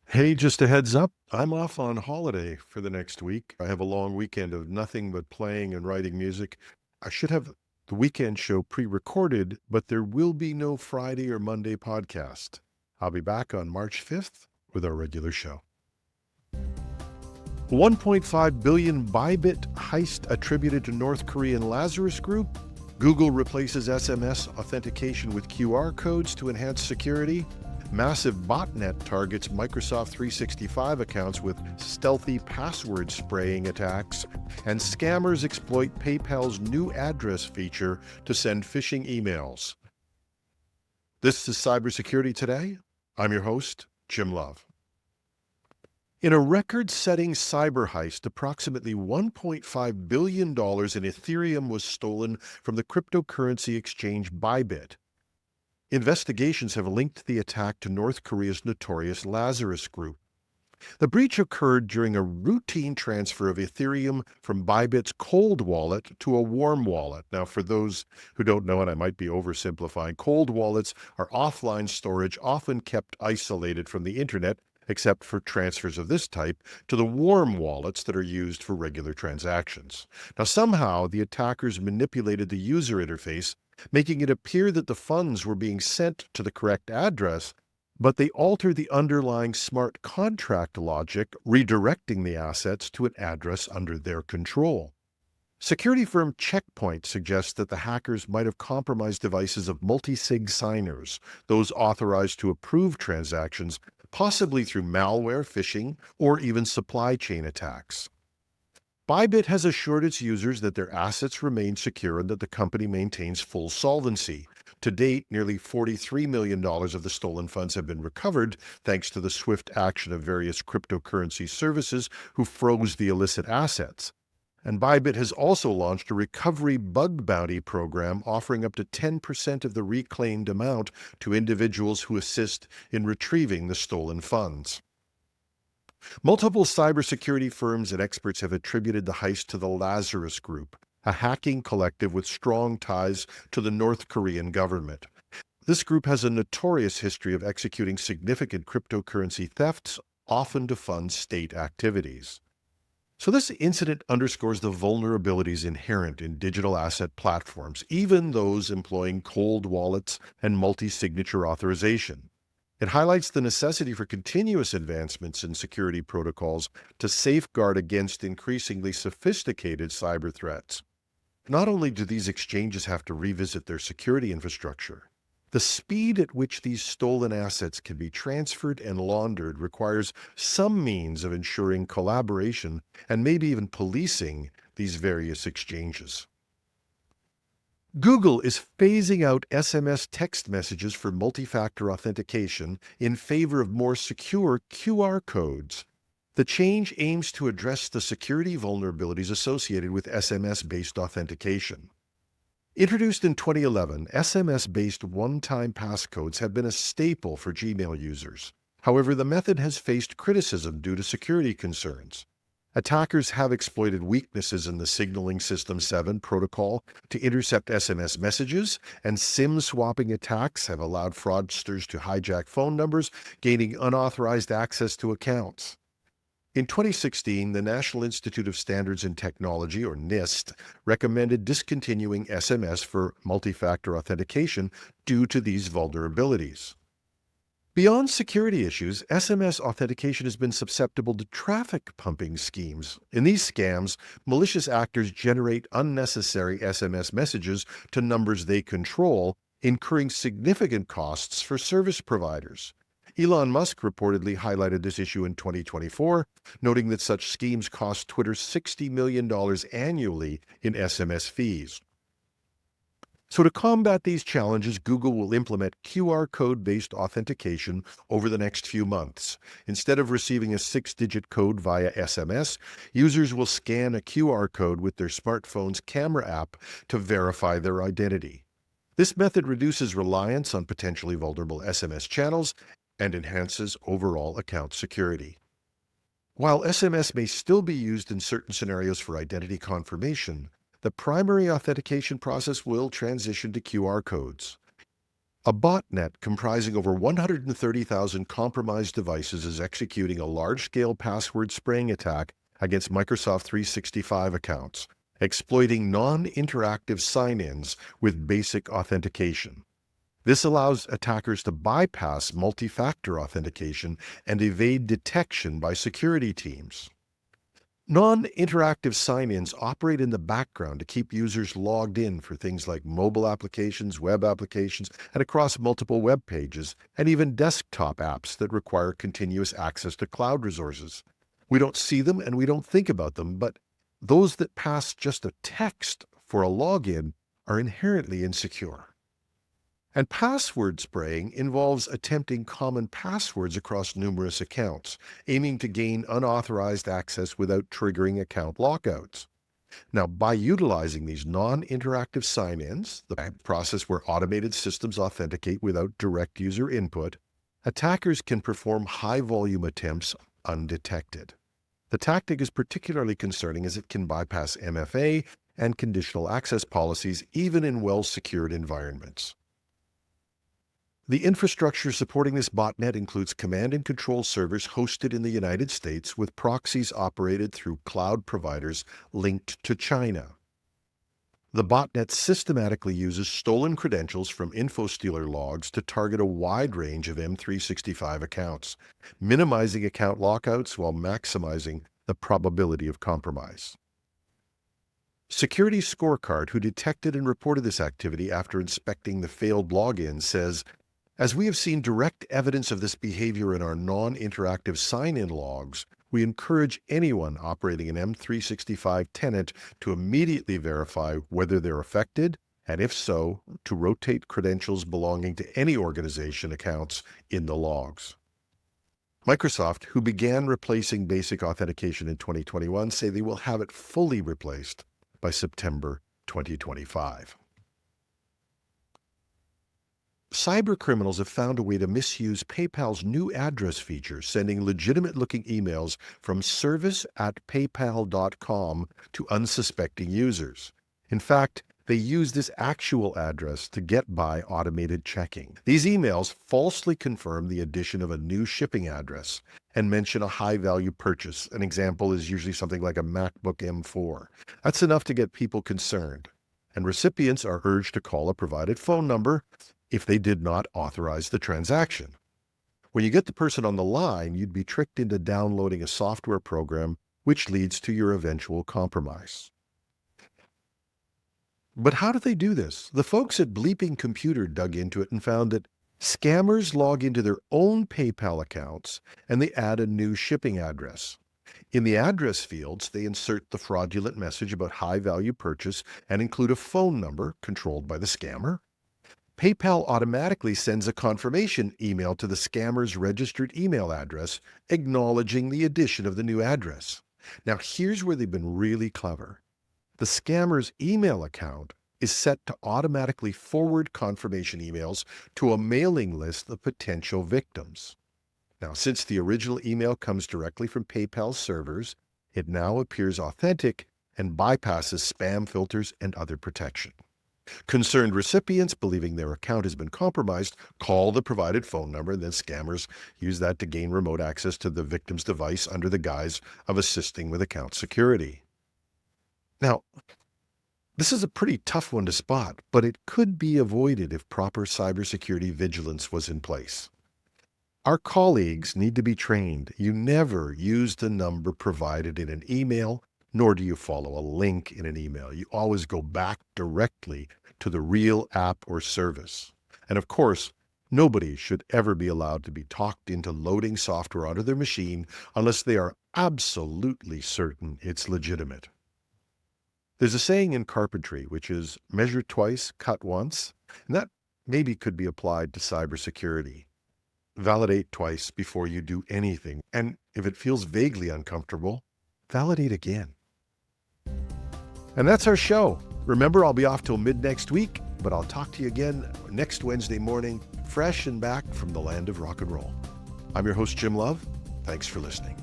Hey, just a heads up, I'm off on holiday for the next week. I have a long weekend of nothing but playing and writing music. I should have the weekend show pre-recorded, but there will be no Friday or Monday podcast. I'll be back on March 5th with our regular show. 1.5 billion Bybit heist attributed to North Korean Lazarus Group. Google replaces SMS authentication with QR codes to enhance security. Massive botnet targets Microsoft 365 accounts with stealthy password spraying attacks. And scammers exploit PayPal's new address feature to send phishing emails. This is Cybersecurity Today. I'm your host, Jim Love. In a record-setting cyber heist, approximately $1.5 billion in Ethereum was stolen from the cryptocurrency exchange Bybit. Investigations have linked the attack to North Korea's notorious Lazarus Group. The breach occurred during a routine transfer of Ethereum from Bybit's cold wallet to a warm wallet. Now, for those who don't know, and I might be oversimplifying, cold wallets are offline storage often kept isolated from the internet, except for transfers of this type, to the warm wallets that are used for regular transactions. Now, somehow, the attackers manipulated the user interface, making it appear that the funds were being sent to the correct address, but they altered the underlying smart contract logic, redirecting the assets to an address under their control. Security firm Checkpoint suggests that the hackers might have compromised devices of multi-sig signers, those authorized to approve transactions, possibly through malware, phishing, or even supply chain attacks. Bybit has assured its users that their assets remain secure and that the company maintains full solvency. To date, nearly $43 million of the stolen funds have been recovered, thanks to the swift action of various cryptocurrency services who froze the illicit assets. And Bybit has also launched a recovery bug bounty program offering up to 10% of the reclaimed amount to individuals who assist in retrieving the stolen funds. Multiple cybersecurity firms and experts have attributed the heist to the Lazarus Group, a hacking collective with strong ties to the North Korean government. This group has a notorious history of executing significant cryptocurrency thefts, often to fund state activities. So this incident underscores the vulnerabilities inherent in digital asset platforms, even those employing cold wallets and multi-signature authorization. It highlights the necessity for continuous advancements in security protocols to safeguard against increasingly sophisticated cyber threats. Not only do these exchanges have to revisit their security infrastructure, the speed at which these stolen assets can be transferred and laundered requires some means of ensuring collaboration and maybe even policing these various exchanges. Google is phasing out SMS text messages for multi-factor authentication in favor of more secure QR codes. The change aims to address the security vulnerabilities associated with SMS-based authentication. Introduced in 2011, SMS-based one-time passcodes have been a staple for Gmail users. However, the method has faced criticism due to security concerns. Attackers have exploited weaknesses in the Signaling System 7 protocol to intercept SMS messages, and SIM swapping attacks have allowed fraudsters to hijack phone numbers, gaining unauthorized access to accounts. In 2016, the National Institute of Standards and Technology, or NIST, recommended discontinuing SMS for multi-factor authentication due to these vulnerabilities. Beyond security issues, SMS authentication has been susceptible to traffic pumping schemes. In these scams, malicious actors generate unnecessary SMS messages to numbers they control, incurring significant costs for service providers. Elon Musk reportedly highlighted this issue in 2024, noting that such schemes cost Twitter $60 million annually in SMS fees. So to combat these challenges, Google will implement QR code-based authentication over the next few months. Instead of receiving a 6-digit code via SMS, users will scan a QR code with their smartphone's camera app to verify their identity. This method reduces reliance on potentially vulnerable SMS channels and enhances overall account security. While SMS may still be used in certain scenarios for identity confirmation, the primary authentication process will transition to QR codes. A botnet comprising over 130,000 compromised devices is executing a large-scale password spraying attack against Microsoft 365 accounts, exploiting non-interactive sign-ins with basic authentication. This allows attackers to bypass multi-factor authentication and evade detection by security teams. Non-interactive sign-ins operate in the background to keep users logged in for things like mobile applications, web applications, and across multiple web pages, and even desktop apps that require continuous access to cloud resources. We don't see them and we don't think about them, but those that pass just a text for a login are inherently insecure. And password spraying involves attempting common passwords across numerous accounts, aiming to gain unauthorized access without triggering account lockouts. Now, by utilizing these non-interactive sign-ins, the process where automated systems authenticate without direct user input, attackers can perform high-volume attempts undetected. The tactic is particularly concerning as it can bypass MFA and conditional access policies even in well-secured environments. The infrastructure supporting this botnet includes command and control servers hosted in the United States with proxies operated through cloud providers linked to China. The botnet systematically uses stolen credentials from InfoStealer logs to target a wide range of M365 accounts, minimizing account lockouts while maximizing the probability of compromise. Security Scorecard, who detected and reported this activity after inspecting the failed login, says, "As we have seen direct evidence of this behavior in our non-interactive sign-in logs, we encourage anyone operating an M365 tenant to immediately verify whether they're affected, and if so, to rotate credentials belonging to any organization accounts in the logs." Microsoft, who began replacing basic authentication in 2021, say they will have it fully replaced by September 2025. Cybercriminals have found a way to misuse PayPal's new address feature, sending legitimate-looking emails from service@paypal.com to unsuspecting users. In fact, they use this actual address to get by automated checking. These emails falsely confirm the addition of a new shipping address and mention a high-value purchase. An example is usually something like a MacBook M4. That's enough to get people concerned, and recipients are urged to call a provided phone number if they did not authorize the transaction. When you get the person on the line, you'd be tricked into downloading a software program, which leads to your eventual compromise. But how do they do this? The folks at Bleeping Computer dug into it and found that scammers log into their own PayPal accounts and they add a new shipping address. In the address fields, they insert the fraudulent message about high-value purchase and include a phone number controlled by the scammer. PayPal automatically sends a confirmation email to the scammer's registered email address, acknowledging the addition of the new address. Now, here's where they've been really clever. The scammer's email account is set to automatically forward confirmation emails to a mailing list of potential victims. Now, since the original email comes directly from PayPal's servers, it now appears authentic and bypasses spam filters and other protection. Concerned recipients, believing their account has been compromised, call the provided phone number, and then scammers use that to gain remote access to the victim's device under the guise of assisting with account security. Now, this is a pretty tough one to spot, but it could be avoided if proper cybersecurity vigilance was in place. Our colleagues need to be trained. You never use the number provided in an email, nor do you follow a link in an email. You always go back directly to the real app or service. And of course, nobody should ever be allowed to be talked into loading software onto their machine unless they are absolutely certain it's legitimate. There's a saying in carpentry, which is measure twice, cut once, and that maybe could be applied to cybersecurity. Validate twice before you do anything, and if it feels vaguely uncomfortable, validate again. And that's our show. Remember, I'll be off till mid next week, but I'll talk to you again next Wednesday morning, fresh and back from the land of rock and roll. I'm your host, Jim Love. Thanks for listening.